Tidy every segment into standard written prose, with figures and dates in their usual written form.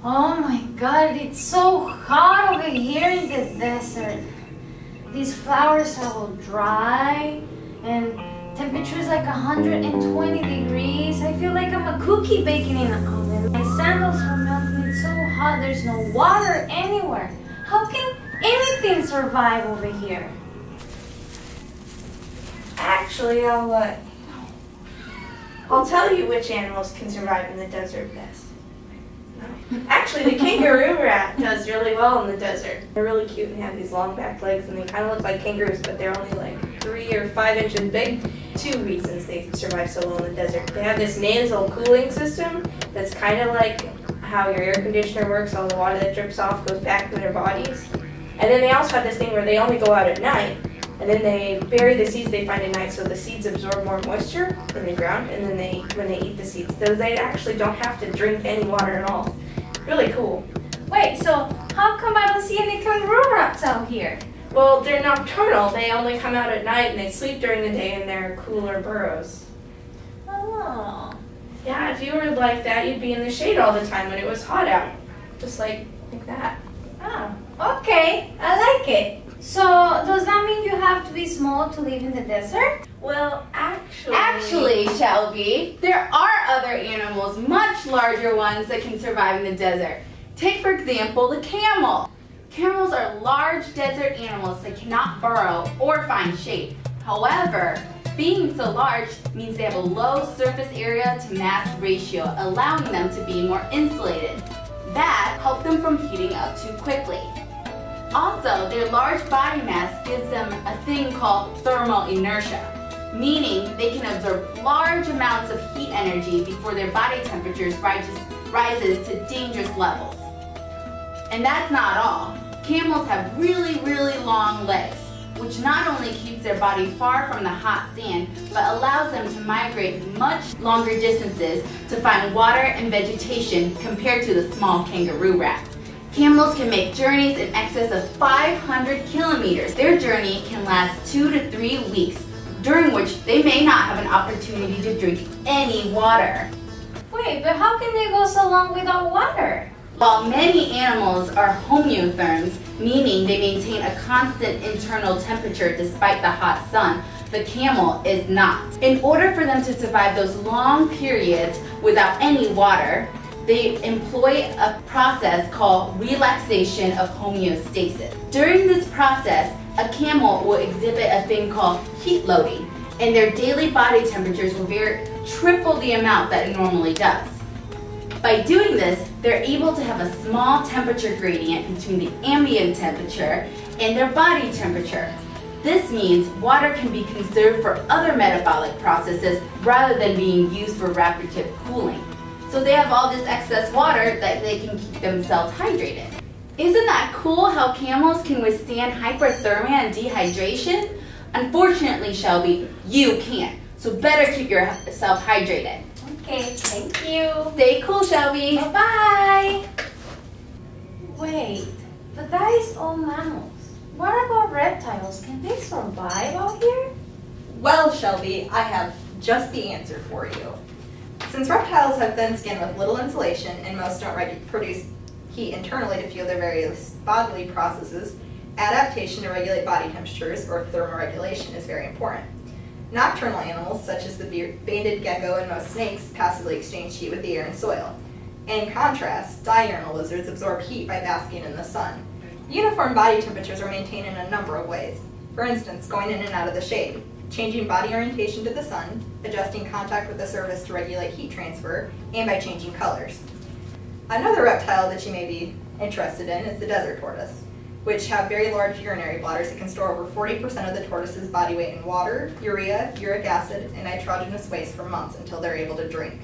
Oh my god, it's so hot over here in the desert. These flowers are all dry and temperature is like 120 degrees. I feel like I'm a cookie baking in an oven. My sandals are melting. It's so hot. There's no water anywhere. How can anything survive over here? Actually, I'll tell you which animals can survive in the desert best. Actually, the kangaroo rat does really well in the desert. They're really cute and have these long back legs, and they kind of look like kangaroos, but they're only like 3 or 5 inches big. 2 reasons they survive so well in the desert. They have this nasal cooling system that's kind of like how your air conditioner works. All the water that drips off goes back to their bodies. And then they also have this thing where they only go out at night, and then they bury the seeds they find at night, so the seeds absorb more moisture in the ground, and then when they eat the seeds, so they actually don't have to drink any water at all. Really cool. Wait, so how come I don't see any kangaroo rats out here? Well, they're nocturnal. They only come out at night and they sleep during the day in their cooler burrows. Oh. Yeah, if you were like that, you'd be in the shade all the time when it was hot out. Just like that. Oh, okay. I like it. So, does that mean you have to be small to live in the desert? Well, Actually, Shelby, there are other animals, much larger ones, that can survive in the desert. Take, for example, the camel. Camels are large desert animals that cannot burrow or find shade. However, being so large means they have a low surface area to mass ratio, allowing them to be more insulated. That helps them from heating up too quickly. Also, their large body mass gives them a thing called thermal inertia, meaning they can absorb large amounts of heat energy before their body temperatures rises to dangerous levels. And that's not all. Camels have really, really long legs, which not only keeps their body far from the hot sand, but allows them to migrate much longer distances to find water and vegetation compared to the small kangaroo rat. Camels can make journeys in excess of 500 kilometers. Their journey can last 2 to 3 weeks, during which they may not have an opportunity to drink any water. Wait, but how can they go so long without water? While many animals are homeotherms, meaning they maintain a constant internal temperature despite the hot sun, the camel is not. In order for them to survive those long periods without any water, they employ a process called relaxation of homeostasis. During this process, a camel will exhibit a thing called heat loading, and their daily body temperatures will vary triple the amount that it normally does. By doing this, they're able to have a small temperature gradient between the ambient temperature and their body temperature. This means water can be conserved for other metabolic processes rather than being used for rapid cooling. So they have all this excess water that they can keep themselves hydrated. Isn't that cool how camels can withstand hyperthermia and dehydration? Unfortunately, Shelby, you can't. So better keep yourself hydrated. Okay, thank you. Stay cool, Shelby. Bye-bye. Wait, but that is all mammals. What about reptiles? Can they survive out here? Well, Shelby, I have just the answer for you. Since reptiles have thin skin with little insulation and most don't produce heat internally to fuel their various bodily processes, adaptation to regulate body temperatures, or thermoregulation, is very important. Nocturnal animals, such as the banded gecko and most snakes, passively exchange heat with the air and soil. In contrast, diurnal lizards absorb heat by basking in the sun. Uniform body temperatures are maintained in a number of ways. For instance, going in and out of the shade, changing body orientation to the sun, adjusting contact with the surface to regulate heat transfer, and by changing colors. Another reptile that you may be interested in is the desert tortoise, which have very large urinary bladders that can store over 40% of the tortoise's body weight in water, urea, uric acid, and nitrogenous waste for months until they're able to drink.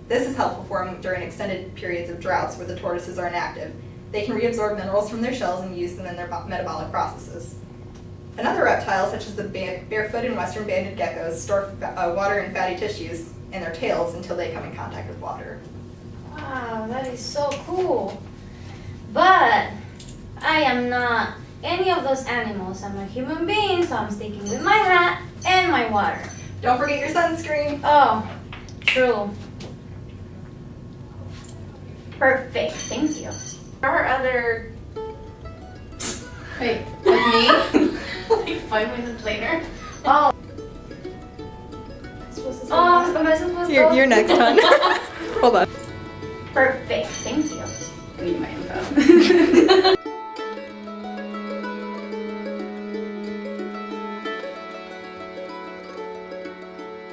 This is helpful for them during extended periods of droughts where the tortoises are inactive. They can reabsorb minerals from their shells and use them in their metabolic processes. Another reptile, such as the barefoot and western banded geckos, store water and fatty tissues in their tails until they come in contact with water. Wow, that is so cool. But I am not any of those animals. I'm a human being, so I'm sticking with my hat and my water. Don't forget your sunscreen. Oh, true. Perfect, thank you. There are other. Wait, with me? Like 5 minutes later. Oh. Am I supposed to? You're next, hon. Hold on. Perfect, thank you. I need my info.